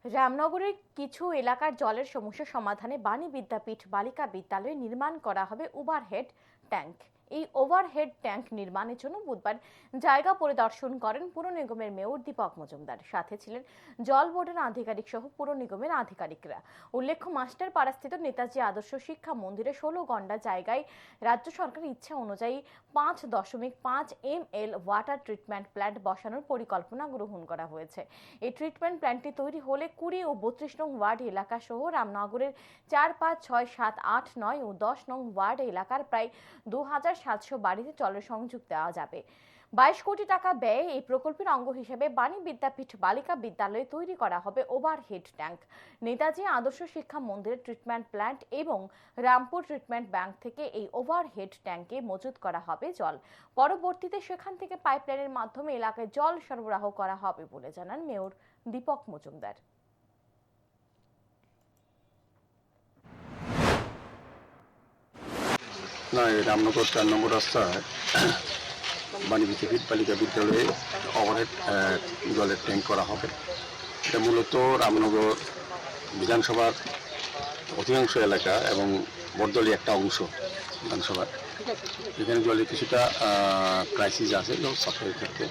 রামনগরের কিছু এলাকার জলের সমস্যা সমাধানে বাণী বিদ্যাপীঠ বালিকা বিদ্যালয়ে নির্মাণ করা হবে ওভারহেড ট্যাঙ্ক। এই ওভারহেড ট্যাঙ্ক নির্মাণের জন্য বুধবার জায়গা পরিদর্শন করেন পুর নিগমের মেয়র দীপক মজুমদার। সাথে ছিলেন জল বোর্ডের আধিকারিক সহ পুর নিগমের আধিকারিকরা। উল্লেখ্য, মাস্টারপাড়াস্থিত নেতাজি আদর্শ শিক্ষা মন্দিরে 16 গন্ডা জায়গায় রাজ্য সরকারের ইচ্ছা অনুযায়ী 5.5 ml ওয়াটার ট্রিটমেন্ট প্ল্যান্ট বসানোর পরিকল্পনা গ্রহণ করা হয়েছে। এই ট্রিটমেন্ট প্ল্যান্টটি তৈরি হলে 20 ও 32 নং ওয়ার্ড এলাকা সহ রামনগরের 4, 5, 6, 7, 8, 9 ও 10 নং ওয়ার্ড এলাকার প্রায় 2700 বাড়িতে জলের সংযোগ দেওয়া যাবে। 22 কোটি টাকা ব্যয়ে এই প্রকল্পের অঙ্গ হিসেবে বাণী বিদ্যাপীঠ বালিকা বিদ্যালয়ে তৈরি করা হবে ওভারহেড ট্যাঙ্ক। নেতাজি আদর্শ শিক্ষা মন্দিরের ট্রিটমেন্ট প্ল্যান্ট এবং রামপুর ট্রিটমেন্ট ব্যাংক থেকে এই ওভারহেড ট্যাঙ্কে মজুত করা হবে জল। পরবর্তীতে সেখান থেকে পাইপলাইনের মাধ্যমে এলাকায় জল সরবরাহ করা হবে বলে জানান মেয়র দীপক মজুমদার। না, এই রামনগর 4 নম্বর রাস্তায় বাণী বিদ্যাপীঠ বালিকা বিদ্যালয়ে ওভারহেড জলের ট্যাঙ্ক করা হবে। এটা মূলত রামনগর বিধানসভার অধিকাংশ এলাকা এবং বড়দলি একটা অংশ বিধানসভার, এখানে জলের কিছুটা ক্রাইসিস আছে সাপ্লাইয়ের ক্ষেত্রে।